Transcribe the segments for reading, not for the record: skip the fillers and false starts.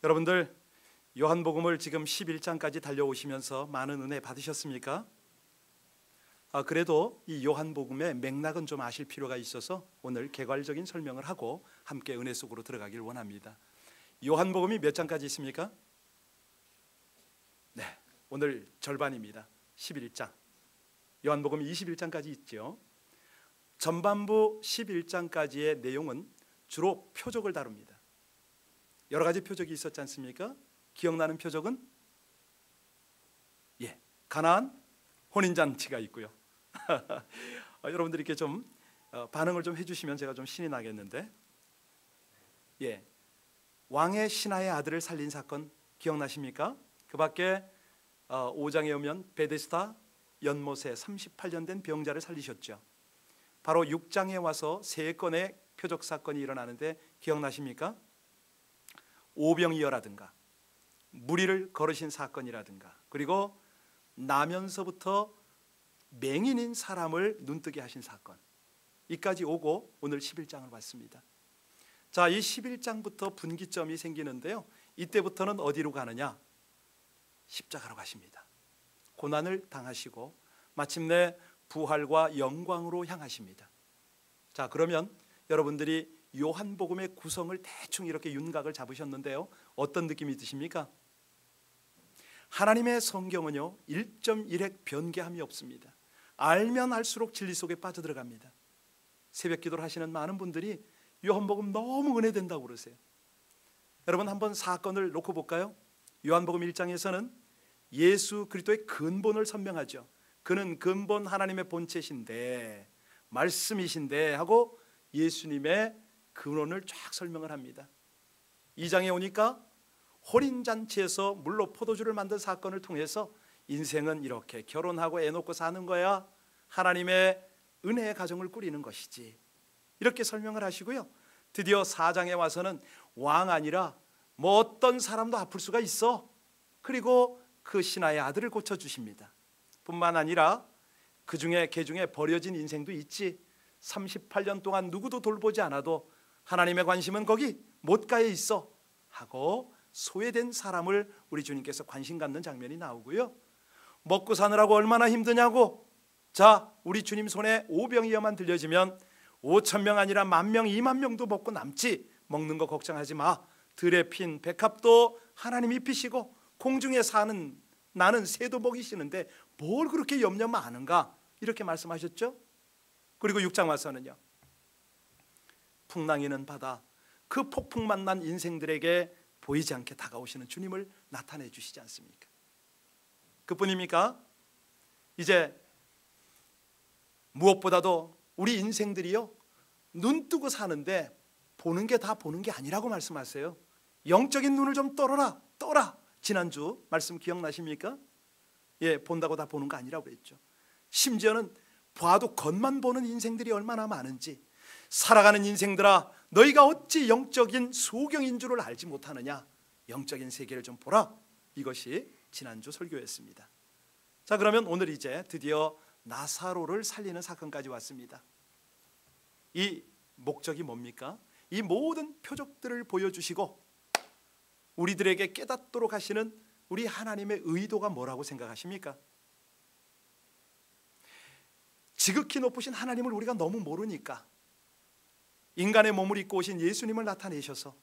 여러분들 요한복음을 지금 11장까지 달려오시면서 많은 은혜 받으셨습니까? 그래도 이 요한복음의 맥락은 좀 아실 필요가 있어서 오늘 개괄적인 설명을 하고 함께 은혜 속으로 들어가길 원합니다. 요한복음이 몇 장까지 있습니까? 네, 오늘 절반입니다. 11장. 요한복음이 21장까지 있죠. 전반부 11장까지의 내용은 주로 표적을 다룹니다. 여러 가지 표적이 있었지 않습니까? 기억나는 표적은 가나안 혼인잔치가 있고요. 여러분들이 이렇게 좀 반응을 좀 해주시면 제가 좀 신이 나겠는데, 왕의 신하의 아들을 살린 사건 기억나십니까? 그 밖에 5장에 오면 베데스다 연못에 38년 된 병자를 살리셨죠. 바로 6장에 와서 3건의 표적 사건이 일어나는데 기억나십니까? 오병이어라든가 무리를 걸으신 사건이라든가, 그리고 나면서부터 맹인인 사람을 눈뜨게 하신 사건, 이까지 오고 오늘 11장을 봤습니다. 자, 이 11장부터 분기점이 생기는데요, 이때부터는 어디로 가느냐? 십자가로 가십니다. 고난을 당하시고 마침내 부활과 영광으로 향하십니다. 자, 그러면 여러분들이 요한복음의 구성을 대충 이렇게 윤곽을 잡으셨는데요, 어떤 느낌이 드십니까? 하나님의 성경은요 1.1핵 변개함이 없습니다. 알면 알수록 진리 속에 빠져들어갑니다. 새벽 기도를 하시는 많은 분들이 요한복음 너무 은혜된다고 그러세요. 여러분 한번 사건을 놓고 볼까요? 요한복음 1장에서는 예수 그리스도의 근본을 설명하죠. 그는 근본 하나님의 본체신데 말씀이신데 하고 예수님의 근원을 쫙 설명을 합니다. 2장에 오니까 혼인잔치에서 물로 포도주를 만든 사건을 통해서 인생은 이렇게 결혼하고 애 놓고 사는 거야, 하나님의 은혜의 가정을 꾸리는 것이지, 이렇게 설명을 하시고요. 드디어 4장에 와서는 왕 아니라 뭐 어떤 사람도 아플 수가 있어, 그리고 그 신하의 아들을 고쳐주십니다. 뿐만 아니라 그 중에 버려진 인생도 있지, 38년 동안 누구도 돌보지 않아도 하나님의 관심은 거기 못가에 있어 하고 소외된 사람을 우리 주님께서 관심 갖는 장면이 나오고요. 먹고 사느라고 얼마나 힘드냐고, 자, 우리 주님 손에 오병이어만 들려지면 5,000명 아니라 10,000명 20,000명도 먹고 남지, 먹는 거 걱정하지 마, 들에 핀 백합도 하나님이 피시고 공중에 사는 나는 새도 먹이시는데 뭘 그렇게 염려 많은가, 이렇게 말씀하셨죠. 그리고 6장 와서는요, 풍랑이는 바다, 그 폭풍 만난 인생들에게 보이지 않게 다가오시는 주님을 나타내 주시지 않습니까? 그뿐입니까? 이제 무엇보다도 우리 인생들이요 눈 뜨고 사는데 보는 게 다 보는 게 아니라고 말씀하세요. 영적인 눈을 좀 떠라. 지난주 말씀 기억나십니까? 본다고 다 보는 거 아니라고 그랬죠. 심지어는 봐도 겉만 보는 인생들이 얼마나 많은지, 살아가는 인생들아 너희가 어찌 영적인 소경인 줄을 알지 못하느냐, 영적인 세계를 좀 보라, 이것이 지난주 설교였습니다. 자, 그러면 오늘 이제 드디어 나사로를 살리는 사건까지 왔습니다. 이 목적이 뭡니까? 이 모든 표적들을 보여주시고 우리들에게 깨닫도록 하시는 우리 하나님의 의도가 뭐라고 생각하십니까? 지극히 높으신 하나님을 우리가 너무 모르니까 인간의 몸을 입고 오신 예수님을 나타내셔서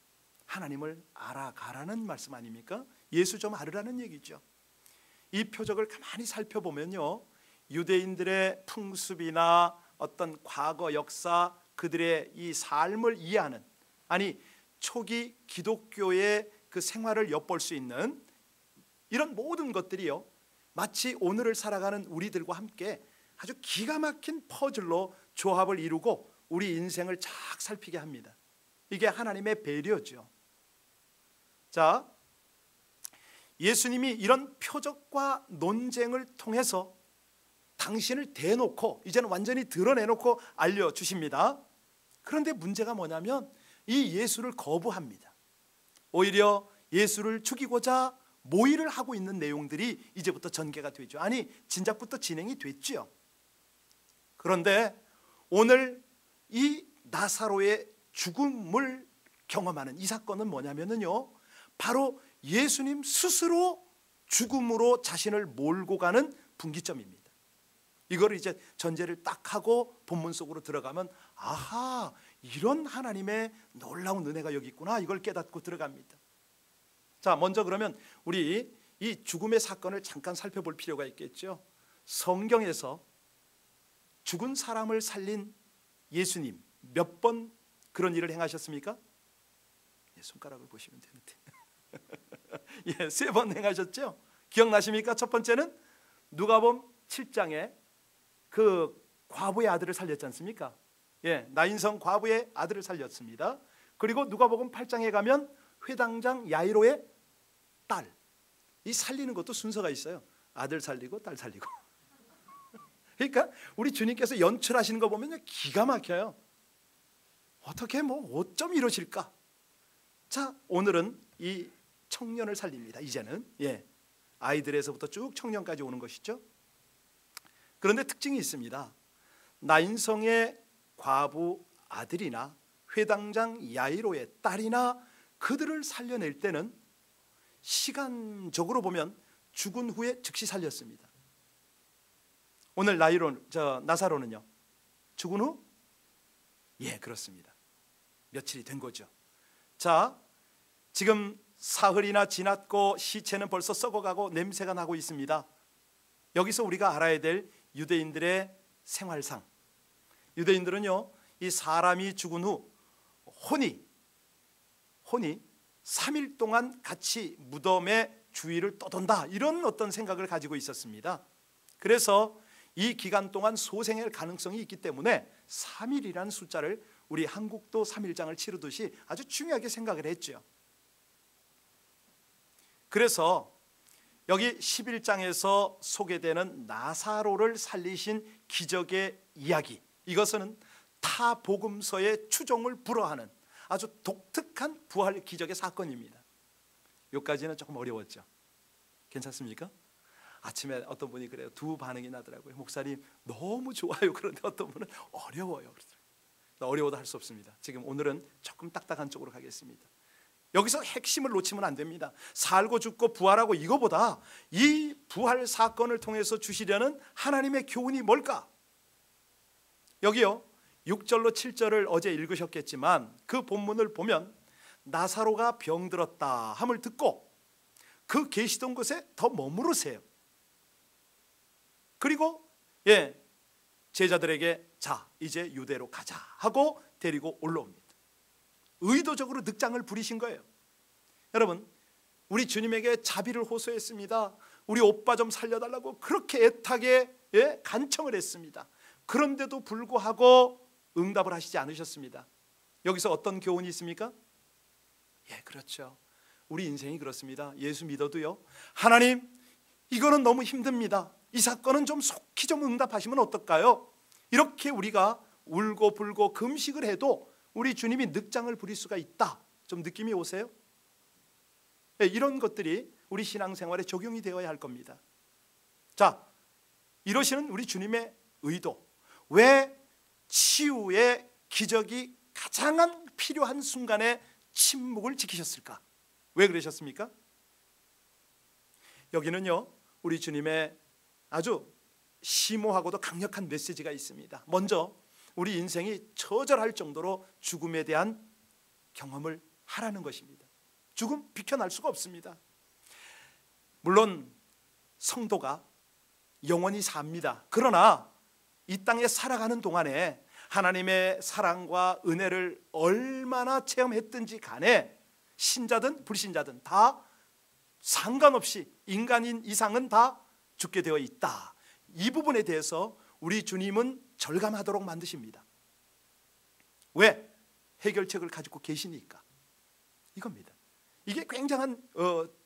하나님을 알아가라는 말씀 아닙니까? 예수 좀 알으라는 얘기죠. 이 표적을 가만히 살펴보면요, 유대인들의 풍습이나 어떤 과거 역사, 그들의 이 삶을 이해하는, 아니 초기 기독교의 그 생활을 엿볼 수 있는 이런 모든 것들이요, 마치 오늘을 살아가는 우리들과 함께 아주 기가 막힌 퍼즐로 조합을 이루고 우리 인생을 쫙 살피게 합니다. 이게 하나님의 배려죠. 자, 예수님이 이런 표적과 논쟁을 통해서 당신을 대놓고 이제는 완전히 드러내놓고 알려주십니다. 그런데 문제가 뭐냐면 이 예수를 거부합니다. 오히려 예수를 죽이고자 모의를 하고 있는 내용들이 이제부터 전개가 되죠. 아니, 진작부터 진행이 됐죠. 그런데 오늘 이 나사로의 죽음을 경험하는 이 사건은 뭐냐면요, 바로 예수님 스스로 죽음으로 자신을 몰고 가는 분기점입니다. 이걸 이제 전제를 딱 하고 본문 속으로 들어가면 아하, 이런 하나님의 놀라운 은혜가 여기 있구나, 이걸 깨닫고 들어갑니다. 자, 먼저 그러면 우리 이 죽음의 사건을 잠깐 살펴볼 필요가 있겠죠. 성경에서 죽은 사람을 살린 예수님 몇 번 그런 일을 행하셨습니까? 예, 손가락을 보시면 되는데 예, 3번 행하셨죠. 기억나십니까? 첫 번째는 누가복음 7장에 그 과부의 아들을 살렸지 않습니까? 예, 나인성 과부의 아들을 살렸습니다. 그리고 누가복음 8장에 가면 회당장 야이로의 딸, 이 살리는 것도 순서가 있어요. 아들 살리고 딸 살리고. 그러니까 우리 주님께서 연출하시는 거 보면 기가 막혀요. 어떻게 어쩜 이러실까? 자, 오늘은 이 청년을 살립니다. 이제는 아이들에서부터 쭉 청년까지 오는 것이죠. 그런데 특징이 있습니다. 나인성의 과부 아들이나 회당장 야이로의 딸이나 그들을 살려낼 때는 시간적으로 보면 죽은 후에 즉시 살렸습니다. 오늘 나사로는요, 죽은 후? 예, 그렇습니다. 며칠이 된 거죠. 자, 지금 사흘이나 지났고 시체는 벌써 썩어가고 냄새가 나고 있습니다. 여기서 우리가 알아야 될 유대인들의 생활상, 유대인들은요, 이 사람이 죽은 후 혼이 3일 동안 같이 무덤의 주위를 떠돈다, 이런 어떤 생각을 가지고 있었습니다. 그래서 이 기간 동안 소생할 가능성이 있기 때문에 3일이라는 숫자를, 우리 한국도 3일장을 치르듯이 아주 중요하게 생각을 했죠. 그래서 여기 11장에서 소개되는 나사로를 살리신 기적의 이야기, 이것은 타 복음서의 추종을 불허하는 아주 독특한 부활 기적의 사건입니다. 여기까지는 조금 어려웠죠. 괜찮습니까? 아침에 어떤 분이 그래요. 두 반응이 나더라고요. 목사님 너무 좋아요. 그런데 어떤 분은 어려워요. 어려워도 할 수 없습니다. 지금 오늘은 조금 딱딱한 쪽으로 가겠습니다. 여기서 핵심을 놓치면 안 됩니다. 살고 죽고 부활하고, 이거보다 이 부활 사건을 통해서 주시려는 하나님의 교훈이 뭘까? 여기요, 6절로 7절을 어제 읽으셨겠지만 그 본문을 보면 나사로가 병들었다 함을 듣고 그 계시던 곳에 더 머무르세요. 그리고 제자들에게 자, 이제 유대로 가자 하고 데리고 올라옵니다. 의도적으로 늑장을 부리신 거예요. 여러분, 우리 주님에게 자비를 호소했습니다. 우리 오빠 좀 살려달라고 그렇게 애타게 간청을 했습니다. 그런데도 불구하고 응답을 하시지 않으셨습니다. 여기서 어떤 교훈이 있습니까? 예, 그렇죠. 우리 인생이 그렇습니다. 예수 믿어도요, 하나님 이거는 너무 힘듭니다. 이 사건은 좀 속히 좀 응답하시면 어떨까요? 이렇게 우리가 울고 불고 금식을 해도 우리 주님이 늑장을 부릴 수가 있다, 좀 느낌이 오세요? 네, 이런 것들이 우리 신앙생활에 적용이 되어야 할 겁니다. 자, 이러시는 우리 주님의 의도, 왜 치유의 기적이 가장 필요한 순간에 침묵을 지키셨을까? 왜 그러셨습니까? 여기는요, 우리 주님의 아주 심오하고도 강력한 메시지가 있습니다. 먼저 우리 인생이 처절할 정도로 죽음에 대한 경험을 하라는 것입니다. 죽음 비켜날 수가 없습니다. 물론 성도가 영원히 삽니다. 그러나 이 땅에 살아가는 동안에 하나님의 사랑과 은혜를 얼마나 체험했든지 간에 신자든 불신자든 다 상관없이 인간인 이상은 다 죽게 되어 있다. 이 부분에 대해서 우리 주님은 절감하도록 만드십니다. 왜? 해결책을 가지고 계시니까. 이겁니다. 이게 굉장한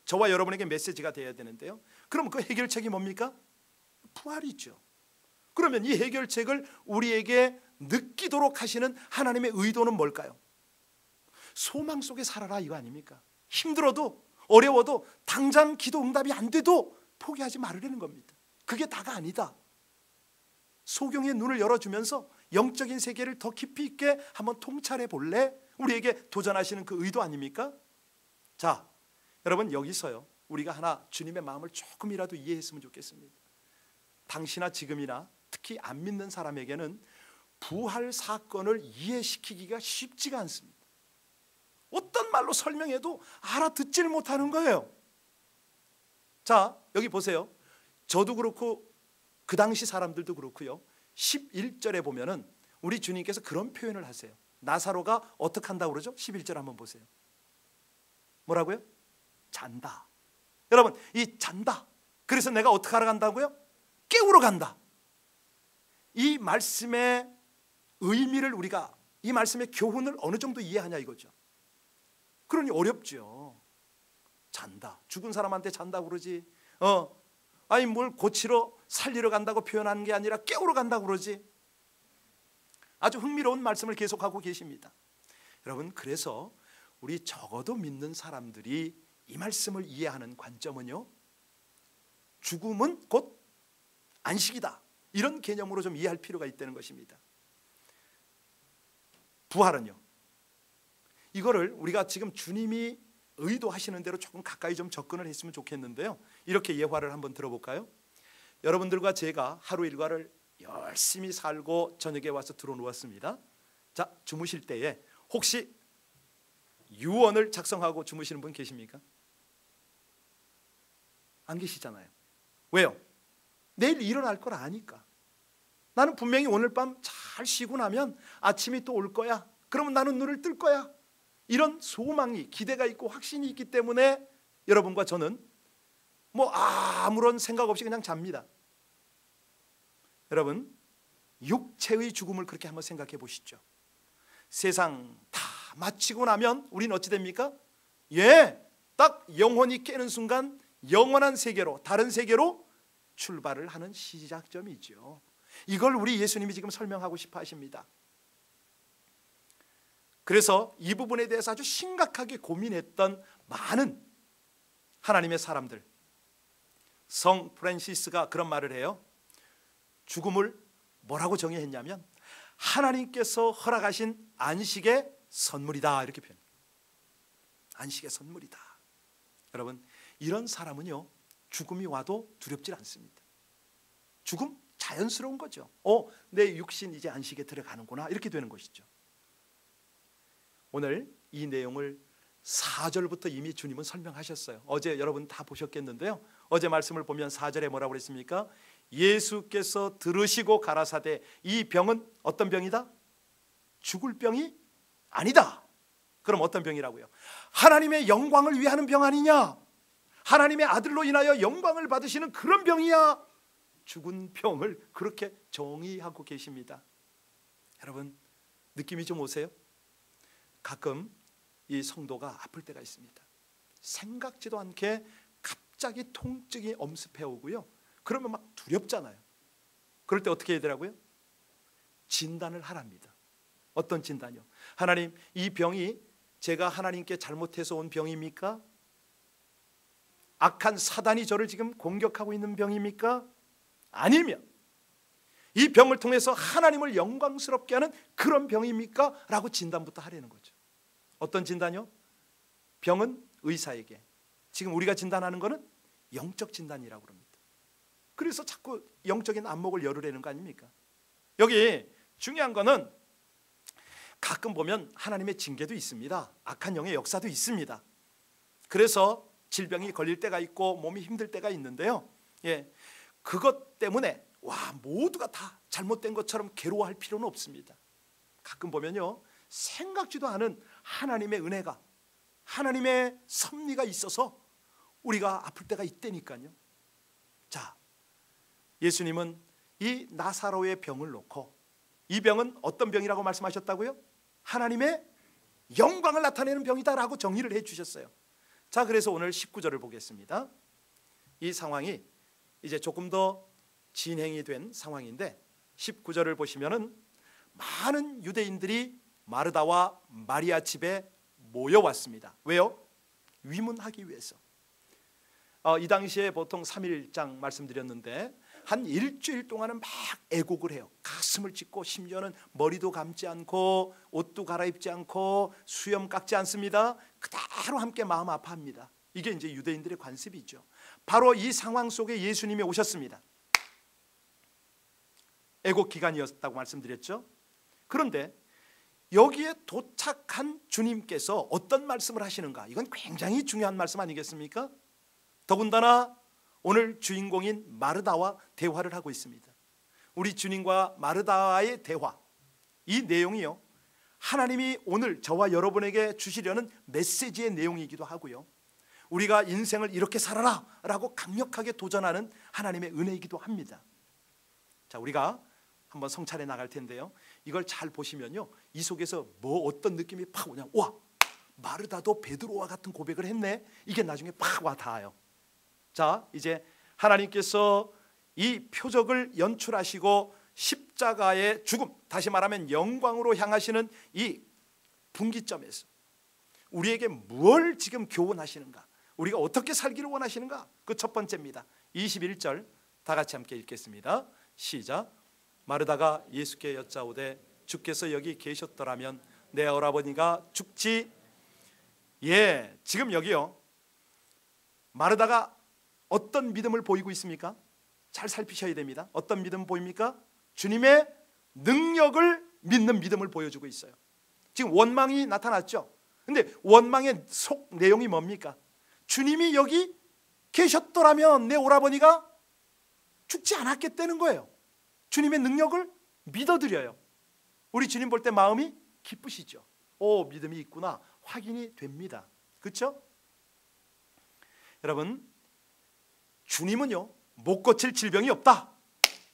저와 여러분에게 메시지가 되어야 되는데요. 그럼 그 해결책이 뭡니까? 부활이죠. 그러면 이 해결책을 우리에게 느끼도록 하시는 하나님의 의도는 뭘까요? 소망 속에 살아라, 이거 아닙니까? 힘들어도 어려워도 당장 기도 응답이 안 돼도 포기하지 말으라는 겁니다. 그게 다가 아니다. 소경의 눈을 열어주면서 영적인 세계를 더 깊이 있게 한번 통찰해 볼래? 우리에게 도전하시는 그 의도 아닙니까? 자, 여러분, 여기서요 우리가 하나 주님의 마음을 조금이라도 이해했으면 좋겠습니다. 당시나 지금이나 특히 안 믿는 사람에게는 부활 사건을 이해시키기가 쉽지가 않습니다. 어떤 말로 설명해도 알아듣질 못하는 거예요. 자, 여기 보세요. 저도 그렇고 그 당시 사람들도 그렇고요. 11절에 보면은 우리 주님께서 그런 표현을 하세요. 나사로가 어떻게 한다고 그러죠? 11절 한번 보세요. 뭐라고요? 잔다. 여러분, 이 잔다. 그래서 내가 어떻게 하러 간다고요? 깨우러 간다. 이 말씀의 의미를 우리가, 이 말씀의 교훈을 어느 정도 이해하냐 이거죠. 그러니 어렵죠. 잔다. 죽은 사람한테 잔다고 그러지. 아니 뭘 고치러 살리러 간다고 표현하는 게 아니라 깨우러 간다고 그러지. 아주 흥미로운 말씀을 계속하고 계십니다. 여러분, 그래서 우리 적어도 믿는 사람들이 이 말씀을 이해하는 관점은요, 죽음은 곧 안식이다, 이런 개념으로 좀 이해할 필요가 있다는 것입니다. 부활은요, 이거를 우리가 지금 주님이 의도하시는 대로 조금 가까이 좀 접근을 했으면 좋겠는데요, 이렇게 예화를 한번 들어볼까요? 여러분들과 제가 하루 일과를 열심히 살고 저녁에 와서 들어누웠습니다. 자, 주무실 때에 혹시 유언을 작성하고 주무시는 분 계십니까? 안 계시잖아요. 왜요? 내일 일어날 걸 아니까. 나는 분명히 오늘 밤 잘 쉬고 나면 아침이 또 올 거야. 그러면 나는 눈을 뜰 거야. 이런 소망이, 기대가 있고 확신이 있기 때문에 여러분과 저는 뭐 아무런 생각 없이 그냥 잡니다. 여러분, 육체의 죽음을 그렇게 한번 생각해 보시죠. 세상 다 마치고 나면 우리는 어찌 됩니까? 딱 영혼이 깨는 순간 영원한 세계로, 다른 세계로 출발을 하는 시작점이죠. 이걸 우리 예수님이 지금 설명하고 싶어 하십니다. 그래서 이 부분에 대해서 아주 심각하게 고민했던 많은 하나님의 사람들, 성 프란시스가 그런 말을 해요. 죽음을 뭐라고 정의했냐면 하나님께서 허락하신 안식의 선물이다, 이렇게 표현해요. 안식의 선물이다. 여러분, 이런 사람은요, 죽음이 와도 두렵질 않습니다. 죽음 자연스러운 거죠. 내 육신 이제 안식에 들어가는구나, 이렇게 되는 것이죠. 오늘 이 내용을 4절부터 이미 주님은 설명하셨어요. 어제 여러분 다 보셨겠는데요, 어제 말씀을 보면 4절에 뭐라고 그랬습니까? 예수께서 들으시고 가라사대 이 병은 어떤 병이다? 죽을 병이 아니다. 그럼 어떤 병이라고요? 하나님의 영광을 위하는 병 아니냐? 하나님의 아들로 인하여 영광을 받으시는 그런 병이야. 죽은 병을 그렇게 정의하고 계십니다. 여러분, 느낌이 좀 오세요? 가끔 이 성도가 아플 때가 있습니다. 생각지도 않게 갑자기 통증이 엄습해 오고요, 그러면 막 두렵잖아요. 그럴 때 어떻게 해야 되라고요? 진단을 하랍니다. 어떤 진단이요? 하나님, 이 병이 제가 하나님께 잘못해서 온 병입니까? 악한 사단이 저를 지금 공격하고 있는 병입니까? 아니면 이 병을 통해서 하나님을 영광스럽게 하는 그런 병입니까? 라고 진단부터 하려는 거죠. 어떤 진단이요? 병은 의사에게, 지금 우리가 진단하는 거는 영적 진단이라고 합니다. 그래서 자꾸 영적인 안목을 열으려는 거 아닙니까? 여기 중요한 거는 가끔 보면 하나님의 징계도 있습니다. 악한 영의 역사도 있습니다. 그래서 질병이 걸릴 때가 있고 몸이 힘들 때가 있는데요, 그것 때문에 모두가 다 잘못된 것처럼 괴로워할 필요는 없습니다. 가끔 보면요, 생각지도 않은 하나님의 은혜가, 하나님의 섭리가 있어서 우리가 아플 때가 있다니까요. 자, 예수님은 이 나사로의 병을 놓고, 이 병은 어떤 병이라고 말씀하셨다고요? 하나님의 영광을 나타내는 병이다라고 정의를 해주셨어요. 자, 그래서 오늘 19절을 보겠습니다. 이 상황이 이제 조금 더 진행이 된 상황인데 19절을 보시면은 많은 유대인들이 마르다와 마리아 집에 모여왔습니다. 왜요? 위문하기 위해서. 이 당시에 보통 3일장 말씀드렸는데 한 일주일 동안은 막 애곡을 해요. 가슴을 찢고 심지어는 머리도 감지 않고 옷도 갈아입지 않고 수염 깎지 않습니다. 그대로 함께 마음 아파합니다. 이게 이제 유대인들의 관습이죠. 바로 이 상황 속에 예수님이 오셨습니다. 애국 기간이었다고 말씀드렸죠. 그런데 여기에 도착한 주님께서 어떤 말씀을 하시는가? 이건 굉장히 중요한 말씀 아니겠습니까? 더군다나 오늘 주인공인 마르다와 대화를 하고 있습니다. 우리 주님과 마르다와의 대화, 이 내용이요, 하나님이 오늘 저와 여러분에게 주시려는 메시지의 내용이기도 하고요, 우리가 인생을 이렇게 살아라 라고 강력하게 도전하는 하나님의 은혜이기도 합니다. 자, 우리가 한번 성찰해 나갈 텐데요, 이걸 잘 보시면요, 이 속에서 어떤 느낌이 팍 오냐, 와, 마르다도 베드로와 같은 고백을 했네, 이게 나중에 팍 와 닿아요. 자, 이제 하나님께서 이 표적을 연출하시고 십자가의 죽음, 다시 말하면 영광으로 향하시는 이 분기점에서 우리에게 뭘 지금 교훈하시는가, 우리가 어떻게 살기를 원하시는가, 그 첫 번째입니다. 21절 다 같이 함께 읽겠습니다. 시작. 마르다가 예수께 여짜오되 주께서 여기 계셨더라면 내 오라버니가 죽지. 예, 지금 여기요, 마르다가 어떤 믿음을 보이고 있습니까? 잘 살피셔야 됩니다. 어떤 믿음 보입니까? 주님의 능력을 믿는 믿음을 보여주고 있어요. 지금 원망이 나타났죠. 근데 원망의 속 내용이 뭡니까? 주님이 여기 계셨더라면 내 오라버니가 죽지 않았겠다는 거예요. 주님의 능력을 믿어드려요. 우리 주님 볼 때 마음이 기쁘시죠. 오, 믿음이 있구나, 확인이 됩니다. 그렇죠? 여러분, 주님은요, 못 고칠 질병이 없다,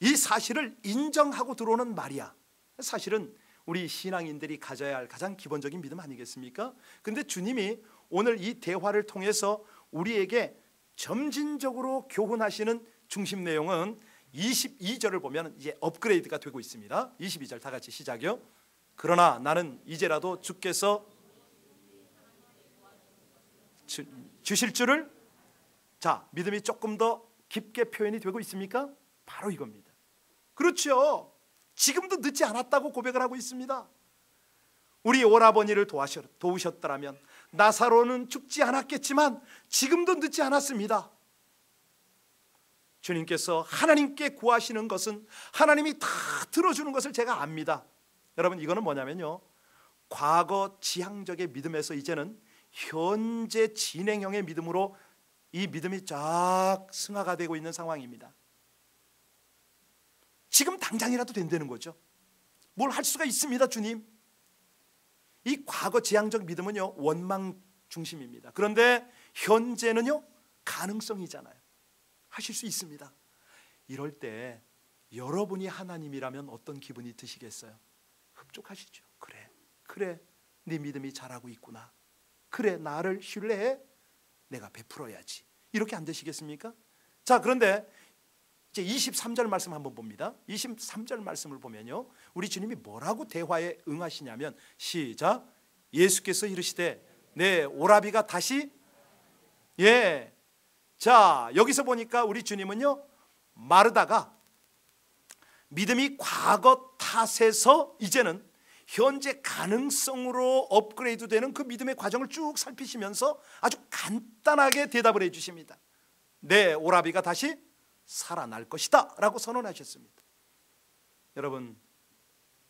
이 사실을 인정하고 들어오는 말이야. 사실은 우리 신앙인들이 가져야 할 가장 기본적인 믿음 아니겠습니까? 근데 주님이 오늘 이 대화를 통해서 우리에게 점진적으로 교훈하시는 중심 내용은 22절을 보면 이제 업그레이드가 되고 있습니다. 22절 다 같이 시작이요. 그러나 나는 이제라도 주께서 주실 줄을, 자, 믿음이 조금 더 깊게 표현이 되고 있습니까? 바로 이겁니다. 그렇죠. 지금도 늦지 않았다고 고백을 하고 있습니다. 우리 오라버니를 도우셨더라면 나사로는 죽지 않았겠지만 지금도 늦지 않았습니다. 주님께서 하나님께 구하시는 것은 하나님이 다 들어주는 것을 제가 압니다. 여러분, 이거는 뭐냐면요, 과거 지향적의 믿음에서 이제는 현재 진행형의 믿음으로 이 믿음이 쫙 승화가 되고 있는 상황입니다. 지금 당장이라도 된다는 거죠. 뭘 할 수가 있습니다, 주님. 이 과거 지향적 믿음은요, 원망 중심입니다. 그런데 현재는요, 가능성이잖아요. 하실 수 있습니다. 이럴 때 여러분이 하나님이라면 어떤 기분이 드시겠어요? 흡족하시죠. 그래, 네 믿음이 잘하고 있구나. 그래, 나를 신뢰해, 내가 베풀어야지. 이렇게 안 되시겠습니까? 자, 그런데 이제 23절 말씀 한번 봅니다. 23절 말씀을 보면요, 우리 주님이 뭐라고 대화에 응하시냐면, 시작. 예수께서 이르시되 내 오라비가 다시, 예, 자, 여기서 보니까 우리 주님은요, 마르다가 믿음이 과거 탓에서 이제는 현재 가능성으로 업그레이드 되는 그 믿음의 과정을 쭉 살피시면서 아주 간단하게 대답을 해 주십니다. 내 오라비가 다시 살아날 것이다 라고 선언하셨습니다. 여러분,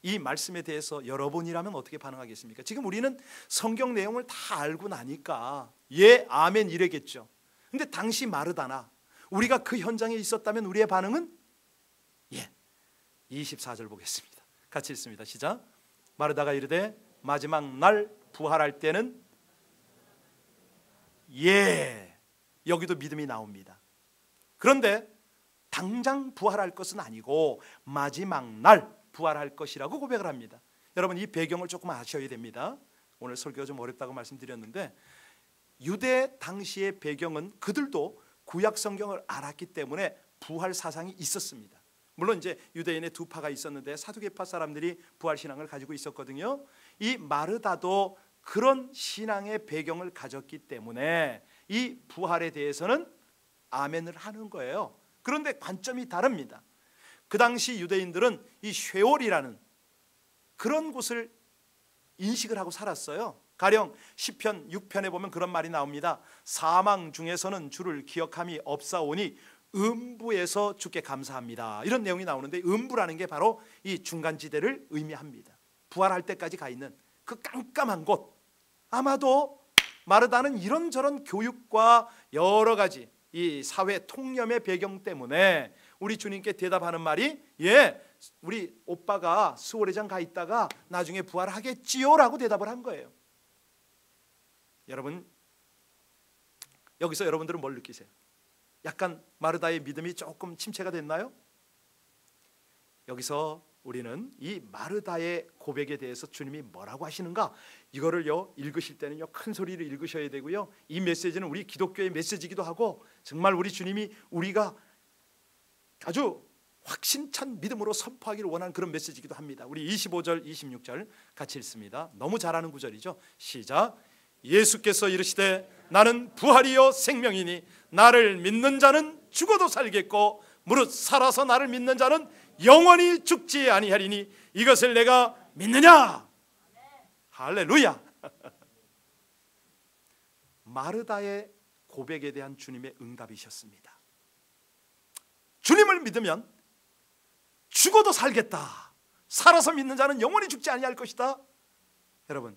이 말씀에 대해서 여러분이라면 어떻게 반응하겠습니까? 지금 우리는 성경 내용을 다 알고 나니까 예, 아멘 이래겠죠. 근데 당시 마르다나 우리가 그 현장에 있었다면 우리의 반응은, 예, 24절 보겠습니다. 같이 읽습니다. 시작. 마르다가 이르되 마지막 날 부활할 때는, 예, 여기도 믿음이 나옵니다. 그런데 당장 부활할 것은 아니고 마지막 날 부활할 것이라고 고백을 합니다. 여러분, 이 배경을 조금 아셔야 됩니다. 오늘 설교가 좀 어렵다고 말씀드렸는데, 유대 당시의 배경은 그들도 구약 성경을 알았기 때문에 부활 사상이 있었습니다. 물론 이제 유대인의 두 파가 있었는데 사두개파 사람들이 부활 신앙을 가지고 있었거든요. 이 마르다도 그런 신앙의 배경을 가졌기 때문에 이 부활에 대해서는 아멘을 하는 거예요. 그런데 관점이 다릅니다. 그 당시 유대인들은 이 쉐올이라는 그런 곳을 인식을 하고 살았어요. 가령 시편 6편에 보면 그런 말이 나옵니다. 사망 중에서는 주를 기억함이 없사오니 음부에서 주께 감사합니다. 이런 내용이 나오는데, 음부라는 게 바로 이 중간지대를 의미합니다. 부활할 때까지 가 있는 그 깜깜한 곳. 아마도 마르다는 이런저런 교육과 여러 가지 이 사회 통념의 배경 때문에 우리 주님께 대답하는 말이, 예, 우리 오빠가 수월회장 가 있다가 나중에 부활하겠지요 라고 대답을 한 거예요. 여러분, 여기서 여러분들은 뭘 느끼세요? 약간 마르다의 믿음이 조금 침체가 됐나요? 여기서 우리는 이 마르다의 고백에 대해서 주님이 뭐라고 하시는가, 이거를요 읽으실 때는요 큰 소리로 읽으셔야 되고요, 이 메시지는 우리 기독교의 메시지이기도 하고, 정말 우리 주님이 우리가 아주 확신찬 믿음으로 선포하기를 원하는 그런 메시지이기도 합니다. 우리 25절 26절 같이 읽습니다. 너무 잘하는 구절이죠. 시작. 예수께서 이르시되 나는 부활이요 생명이니 나를 믿는 자는 죽어도 살겠고 무릇 살아서 나를 믿는 자는 영원히 죽지 아니하리니 이것을 내가 믿느냐. 할렐루야. 마르다의 고백에 대한 주님의 응답이셨습니다. 주님을 믿으면 죽어도 살겠다. 살아서 믿는 자는 영원히 죽지 아니할 것이다. 여러분,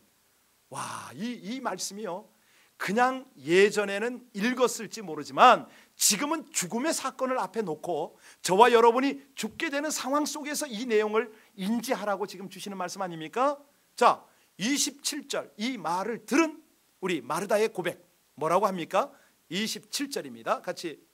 와, 이 말씀이요, 그냥 예전에는 읽었을지 모르지만 지금은 죽음의 사건을 앞에 놓고 저와 여러분이 죽게 되는 상황 속에서 이 내용을 인지하라고 지금 주시는 말씀 아닙니까? 자, 27절 이 말을 들은 우리 마르다의 고백 뭐라고 합니까? 27절입니다. 같이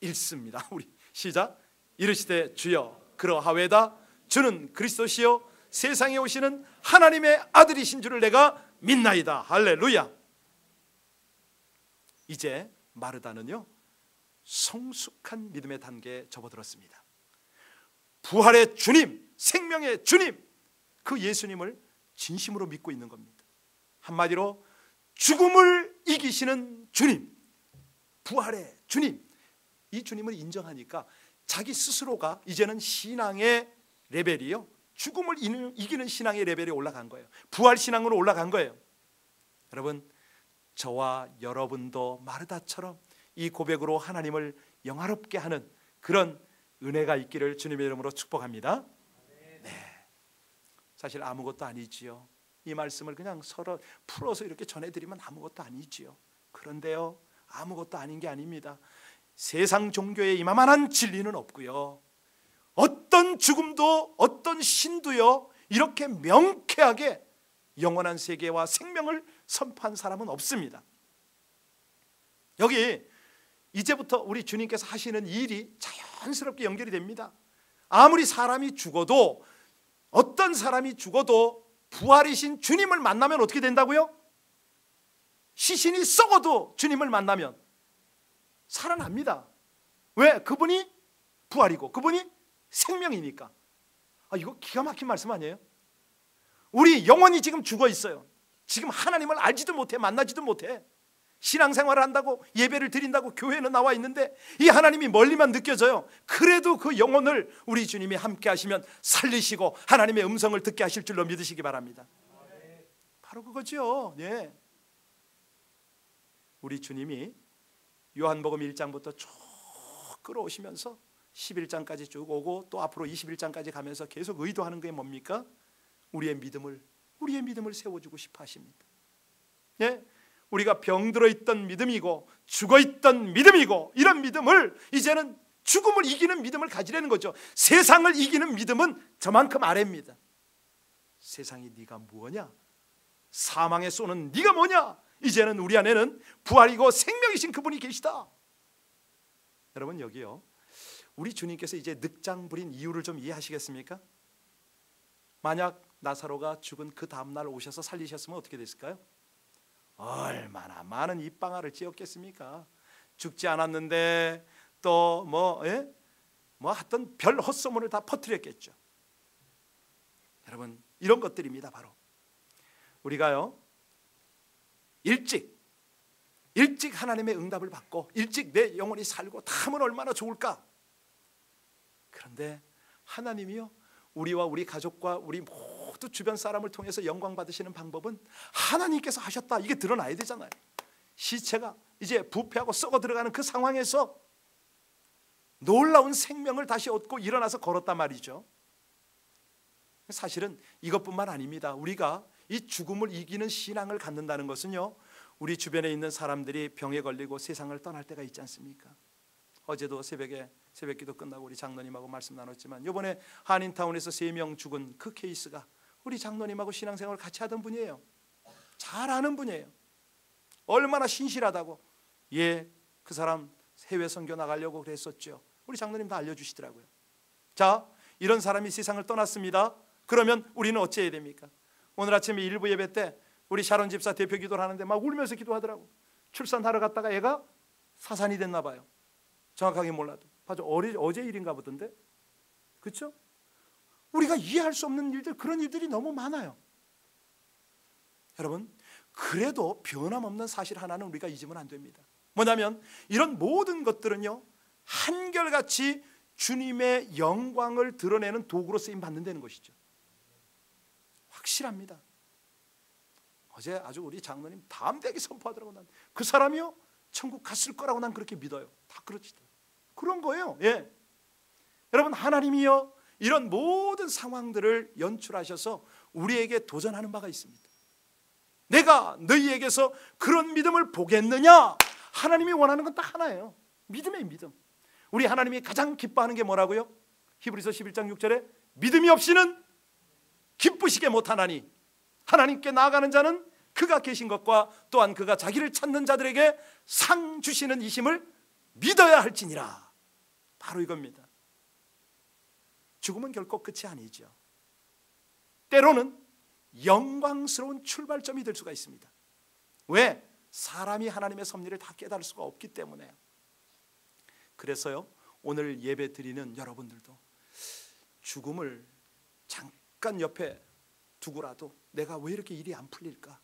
읽습니다. 우리 시작. 이르시되 주여 그러하외다. 주는 그리스도시요 세상에 오시는 하나님의 아들이신 줄을 내가 믿나이다. 할렐루야. 이제 마르다는요 성숙한 믿음의 단계에 접어들었습니다. 부활의 주님, 생명의 주님, 그 예수님을 진심으로 믿고 있는 겁니다. 한마디로 죽음을 이기시는 주님, 부활의 주님, 이 주님을 인정하니까 자기 스스로가 이제는 신앙의 레벨이요, 죽음을 이기는 신앙의 레벨에 올라간 거예요. 부활 신앙으로 올라간 거예요. 여러분, 저와 여러분도 마르다처럼 이 고백으로 하나님을 영화롭게 하는 그런 은혜가 있기를 주님의 이름으로 축복합니다. 네, 사실 아무것도 아니지요. 이 말씀을 그냥 서로 풀어서 이렇게 전해드리면 아무것도 아니지요. 그런데요, 아무것도 아닌 게 아닙니다. 세상 종교에 이만한 진리는 없고요, 어떤 죽음도 어떤 신도요 이렇게 명쾌하게 영원한 세계와 생명을 선포한 사람은 없습니다. 여기 이제부터 우리 주님께서 하시는 일이 자연스럽게 연결이 됩니다. 아무리 사람이 죽어도, 어떤 사람이 죽어도 부활이신 주님을 만나면 어떻게 된다고요? 시신이 썩어도 주님을 만나면 살아납니다. 왜? 그분이 부활이고 그분이 생명이니까. 이거 기가 막힌 말씀 아니에요? 우리 영혼이 지금 죽어 있어요. 지금 하나님을 알지도 못해, 만나지도 못해. 신앙생활을 한다고, 예배를 드린다고 교회는 나와 있는데 이 하나님이 멀리만 느껴져요. 그래도 그 영혼을 우리 주님이 함께 하시면 살리시고 하나님의 음성을 듣게 하실 줄로 믿으시기 바랍니다. 바로 그거죠. 예. 우리 주님이 요한복음 1장부터 쭉 끌어오시면서 11장까지 쭉 오고 또 앞으로 21장까지 가면서 계속 의도하는 게 뭡니까? 우리의 믿음을 세워주고 싶어 하십니다. 예? 우리가 병들어 있던 믿음이고 죽어 있던 믿음이고, 이런 믿음을 이제는 죽음을 이기는 믿음을 가지려는 거죠. 세상을 이기는 믿음은 저만큼 아래입니다. 세상이 네가 뭐냐? 사망에 쏘는 네가 뭐냐? 이제는 우리 안에는 부활이고 생명이신 그분이 계시다. 여러분, 여기요, 우리 주님께서 이제 늑장 부린 이유를 좀 이해하시겠습니까? 만약 나사로가 죽은 그 다음날 오셔서 살리셨으면 어떻게 됐을까요? 얼마나 많은 입방아를 찧었겠습니까? 죽지 않았는데 또 뭐 하여튼 별 헛소문을 다 퍼뜨렸겠죠. 여러분, 이런 것들입니다. 바로 우리가요 일찍 하나님의 응답을 받고 일찍 내 영혼이 살고 탐은 얼마나 좋을까. 그런데 하나님이요 우리와 우리 가족과 우리 모두 주변 사람을 통해서 영광 받으시는 방법은 하나님께서 하셨다, 이게 드러나야 되잖아요. 시체가 이제 부패하고 썩어 들어가는 그 상황에서 놀라운 생명을 다시 얻고 일어나서 걸었단 말이죠. 사실은 이것뿐만 아닙니다. 우리가 이 죽음을 이기는 신앙을 갖는다는 것은요, 우리 주변에 있는 사람들이 병에 걸리고 세상을 떠날 때가 있지 않습니까? 어제도 새벽에 새벽기도 끝나고 우리 장로님하고 말씀 나눴지만, 이번에 한인타운에서 3명 죽은 그 케이스가 우리 장로님하고 신앙생활을 같이 하던 분이에요. 잘 아는 분이에요. 얼마나 신실하다고. 예, 그 사람 해외 선교 나가려고 그랬었죠. 우리 장로님 다 알려주시더라고요. 자, 이런 사람이 세상을 떠났습니다. 그러면 우리는 어찌해야 됩니까? 오늘 아침에 일부 예배 때 우리 샤론 집사 대표 기도를 하는데 막 울면서 기도하더라고. 출산하러 갔다가 애가 사산이 됐나 봐요. 정확하게 몰라도. 맞아, 어제 일인가 보던데. 그렇죠? 우리가 이해할 수 없는 일들, 그런 일들이 너무 많아요. 여러분, 그래도 변함없는 사실 하나는 우리가 잊으면 안 됩니다. 뭐냐면 이런 모든 것들은요, 한결같이 주님의 영광을 드러내는 도구로 쓰임 받는다는 것이죠. 확실합니다. 어제 아주 우리 장로님 담대하게 선포하더라고. 난 그 사람이요, 천국 갔을 거라고 난 그렇게 믿어요. 다 그렇지. 그런 거예요. 예. 여러분, 하나님이요, 이런 모든 상황들을 연출하셔서 우리에게 도전하는 바가 있습니다. 내가 너희에게서 그런 믿음을 보겠느냐? 하나님이 원하는 건 딱 하나예요. 믿음의 믿음. 우리 하나님이 가장 기뻐하는 게 뭐라고요? 히브리서 11장 6절에 믿음이 없이는 기쁘시게 못하나니 하나님께 나아가는 자는 그가 계신 것과 또한 그가 자기를 찾는 자들에게 상 주시는 이심을 믿어야 할지니라. 바로 이겁니다. 죽음은 결코 끝이 아니죠. 때로는 영광스러운 출발점이 될 수가 있습니다. 왜? 사람이 하나님의 섭리를 다 깨달을 수가 없기 때문에요. 그래서요, 오늘 예배 드리는 여러분들도 죽음을 잠깐 옆에 두고라도 내가 왜 이렇게 일이 안 풀릴까?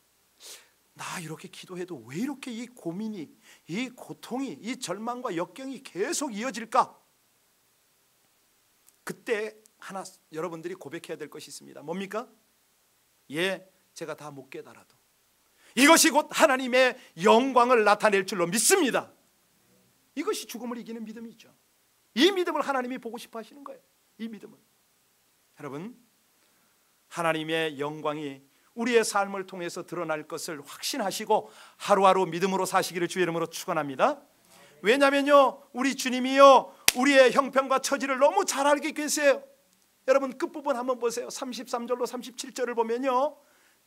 나 이렇게 기도해도 왜 이렇게 이 고민이, 이 고통이, 이 절망과 역경이 계속 이어질까? 그때 하나 여러분들이 고백해야 될 것이 있습니다. 뭡니까? 예, 제가 다 못 깨달아도 이것이 곧 하나님의 영광을 나타낼 줄로 믿습니다. 이것이 죽음을 이기는 믿음이죠. 이 믿음을 하나님이 보고 싶어 하시는 거예요. 이 믿음은. 여러분, 하나님의 영광이 우리의 삶을 통해서 드러날 것을 확신하시고 하루하루 믿음으로 사시기를 주의 이름으로 축원합니다. 왜냐면요, 우리 주님이요, 우리의 형편과 처지를 너무 잘 알고 계세요. 여러분, 끝부분 한번 보세요. 33절로 37절을 보면요,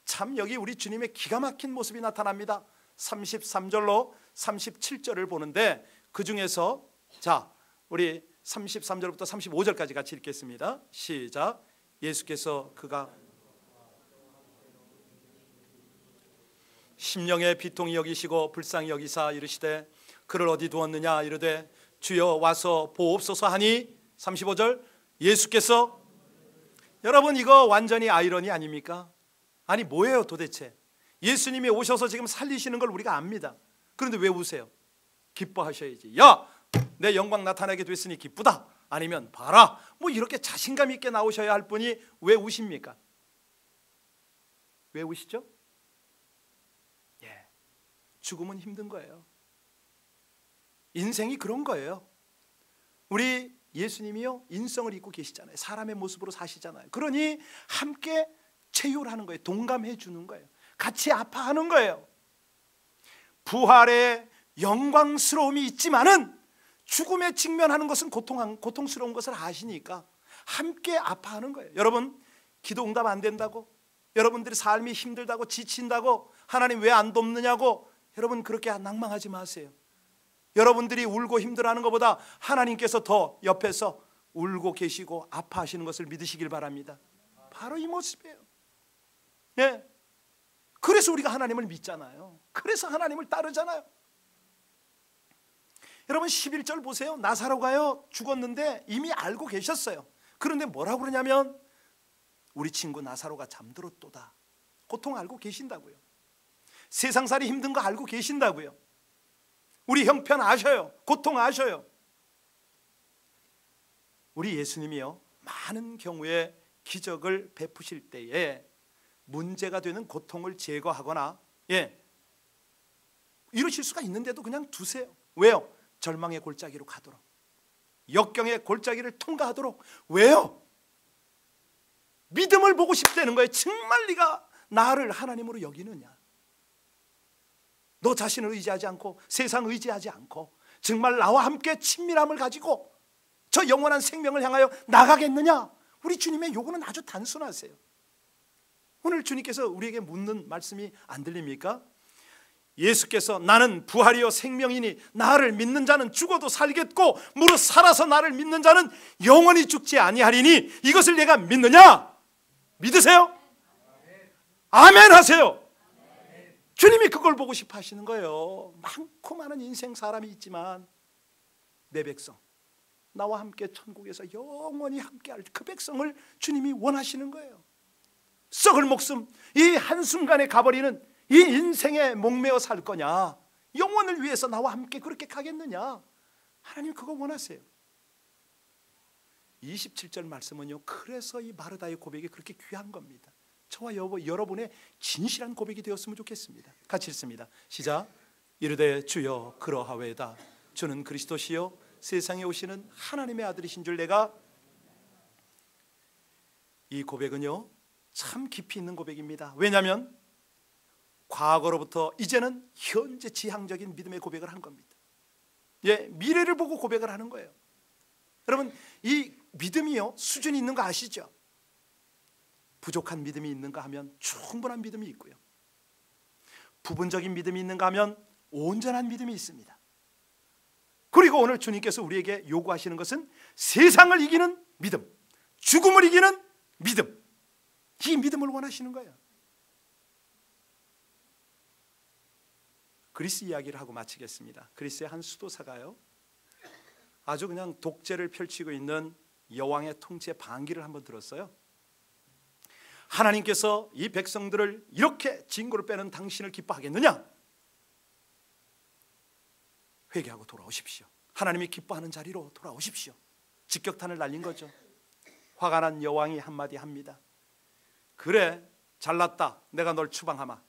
참 여기 우리 주님의 기가 막힌 모습이 나타납니다. 33절로 37절을 보는데 그 중에서 자, 우리 33절부터 35절까지 같이 읽겠습니다. 시작. 예수께서 그가 심령의 비통이 여기시고 불쌍히 여기사 이르시되 그를 어디 두었느냐 이르되 주여 와서 보옵소서 하니 35절 예수께서, 여러분 이거 완전히 아이러니 아닙니까? 아니 뭐예요 도대체? 예수님이 오셔서 지금 살리시는 걸 우리가 압니다. 그런데 왜 우세요? 기뻐하셔야지. 야, 내 영광 나타나게 됐으니 기쁘다. 아니면 봐라, 뭐 이렇게 자신감 있게 나오셔야 할 분이 왜 우십니까? 왜 우시죠? 예, 죽음은 힘든 거예요. 인생이 그런 거예요. 우리 예수님이요, 인성을 입고 계시잖아요. 사람의 모습으로 사시잖아요. 그러니 함께 체휼하는 거예요. 동감해 주는 거예요. 같이 아파하는 거예요. 부활의 영광스러움이 있지만은 죽음에 직면하는 것은 고통스러운 것을 아시니까 함께 아파하는 거예요. 여러분, 기도 응답 안 된다고, 여러분들이 삶이 힘들다고 지친다고 하나님 왜 안 돕느냐고 여러분 그렇게 낭망하지 마세요. 여러분들이 울고 힘들어하는 것보다 하나님께서 더 옆에서 울고 계시고 아파하시는 것을 믿으시길 바랍니다. 바로 이 모습이에요. 예. 그래서 우리가 하나님을 믿잖아요. 그래서 하나님을 따르잖아요. 여러분 11절 보세요. 나사로가요 죽었는데 이미 알고 계셨어요. 그런데 뭐라고 그러냐면 우리 친구 나사로가 잠들었도다. 고통 알고 계신다고요. 세상살이 힘든 거 알고 계신다고요. 우리 형편 아셔요. 고통 아셔요. 우리 예수님이요, 많은 경우에 기적을 베푸실 때에 문제가 되는 고통을 제거하거나 이루실 수가 있는데도 그냥 두세요. 왜요? 절망의 골짜기로 가도록, 역경의 골짜기를 통과하도록. 왜요? 믿음을 보고 싶다는 거예요. 정말 네가 나를 하나님으로 여기느냐? 너 자신을 의지하지 않고 세상 의지하지 않고 정말 나와 함께 친밀함을 가지고 저 영원한 생명을 향하여 나가겠느냐? 우리 주님의 요구는 아주 단순하세요. 오늘 주님께서 우리에게 묻는 말씀이 안 들립니까? 예수께서 나는 부활이요 생명이니 나를 믿는 자는 죽어도 살겠고 무릇 살아서 나를 믿는 자는 영원히 죽지 아니하리니 이것을 내가 믿느냐? 믿으세요? 아멘 하세요. 주님이 그걸 보고 싶어 하시는 거예요. 많고 많은 인생 사람이 있지만 내 백성, 나와 함께 천국에서 영원히 함께할 그 백성을 주님이 원하시는 거예요. 썩을 목숨, 이 한순간에 가버리는 이 인생에 목매어 살 거냐? 영원을 위해서 나와 함께 그렇게 가겠느냐? 하나님 그거 원하세요. 27절 말씀은요, 그래서 이 마르다의 고백이 그렇게 귀한 겁니다. 저와 여러분의 진실한 고백이 되었으면 좋겠습니다. 같이 읽습니다. 시작. 이르되 주여 그러하외다. 주는 그리스도시요 세상에 오시는 하나님의 아들이신 줄 내가. 이 고백은요 참 깊이 있는 고백입니다. 왜냐하면 과거로부터 이제는 현재 지향적인 믿음의 고백을 한 겁니다. 미래를 보고 고백을 하는 거예요. 여러분, 이 믿음이요 수준이 있는 거 아시죠? 부족한 믿음이 있는가 하면 충분한 믿음이 있고요, 부분적인 믿음이 있는가 하면 온전한 믿음이 있습니다. 그리고 오늘 주님께서 우리에게 요구하시는 것은 세상을 이기는 믿음, 죽음을 이기는 믿음, 이 믿음을 원하시는 거예요. 그리스 이야기를 하고 마치겠습니다. 그리스의 한 수도사가요 아주 그냥 독재를 펼치고 있는 여왕의 통치의 반기를 한번 들었어요. 하나님께서 이 백성들을 이렇게 진고를 빼는 당신을 기뻐하겠느냐? 회개하고 돌아오십시오. 하나님이 기뻐하는 자리로 돌아오십시오. 직격탄을 날린 거죠. 화가 난 여왕이 한마디 합니다. 그래, 잘났다. 내가 널 추방하마.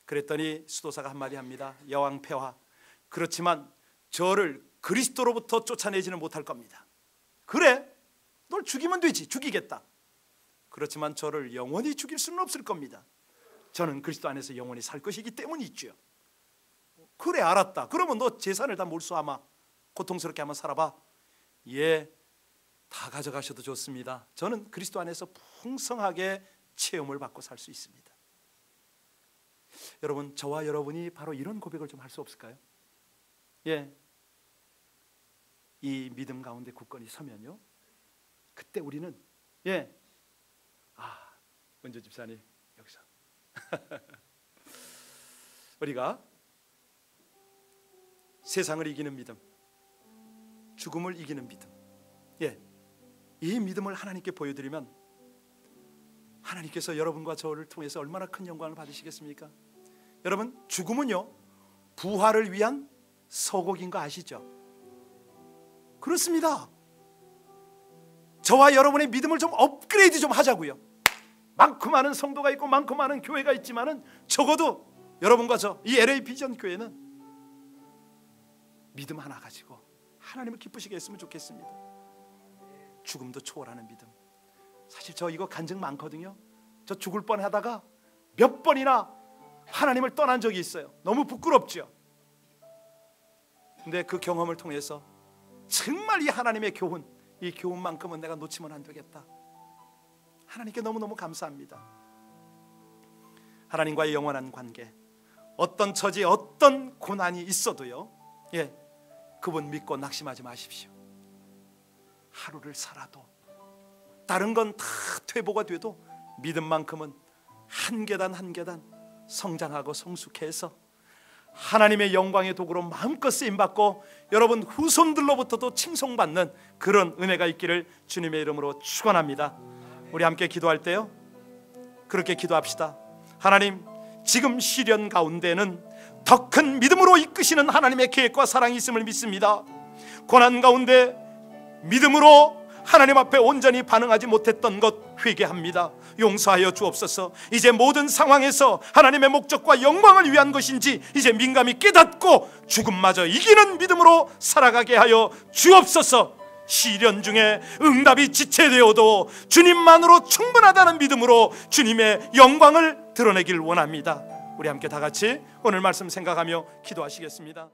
그랬더니 수도사가 한마디 합니다. 여왕 폐하, 그렇지만 저를 그리스도로부터 쫓아내지는 못할 겁니다. 그래, 널 죽이면 되지. 죽이겠다. 그렇지만 저를 영원히 죽일 수는 없을 겁니다. 저는 그리스도 안에서 영원히 살 것이기 때문이죠. 그래, 알았다. 그러면 너 재산을 다 몰수하마. 고통스럽게 한번 살아봐. 예, 다 가져가셔도 좋습니다. 저는 그리스도 안에서 풍성하게 체험을 받고 살 수 있습니다. 여러분, 저와 여러분이 바로 이런 고백을 좀 할 수 없을까요? 이 믿음 가운데 굳건히 서면요, 그때 우리는 은주 집사님 여기서 우리가 세상을 이기는 믿음, 죽음을 이기는 믿음, 이 믿음을 하나님께 보여드리면 하나님께서 여러분과 저를 통해서 얼마나 큰 영광을 받으시겠습니까? 여러분, 죽음은요 부활을 위한 서곡인 거 아시죠? 그렇습니다. 저와 여러분의 믿음을 좀 업그레이드 좀 하자고요. 많고 많은 성도가 있고 많고 많은 교회가 있지만은 적어도 여러분과 저 이 LA 비전 교회는 믿음 하나 가지고 하나님을 기쁘시게 했으면 좋겠습니다. 죽음도 초월하는 믿음. 사실 저 이거 간증 많거든요. 저 죽을 뻔하다가 몇 번이나 하나님을 떠난 적이 있어요. 너무 부끄럽죠. 근데 그 경험을 통해서 정말 이 하나님의 교훈, 이 교훈만큼은 내가 놓치면 안 되겠다. 하나님께 너무너무 감사합니다. 하나님과의 영원한 관계, 어떤 처지, 어떤 고난이 있어도요, 그분 믿고 낙심하지 마십시오. 하루를 살아도, 다른 건 다 퇴보가 돼도 믿음만큼은 한 계단 한 계단 성장하고 성숙해서 하나님의 영광의 도구로 마음껏 쓰임받고 여러분 후손들로부터도 칭송받는 그런 은혜가 있기를 주님의 이름으로 축원합니다. 우리 함께 기도할 때요, 그렇게 기도합시다. 하나님, 지금 시련 가운데는 더 큰 믿음으로 이끄시는 하나님의 계획과 사랑이 있음을 믿습니다. 고난 가운데 믿음으로 하나님 앞에 온전히 반응하지 못했던 것 회개합니다. 용서하여 주옵소서. 이제 모든 상황에서 하나님의 목적과 영광을 위한 것인지 이제 민감히 깨닫고 죽음마저 이기는 믿음으로 살아가게 하여 주옵소서. 시련 중에 응답이 지체되어도 주님만으로 충분하다는 믿음으로 주님의 영광을 드러내길 원합니다. 우리 함께 다 같이 오늘 말씀 생각하며 기도하시겠습니다.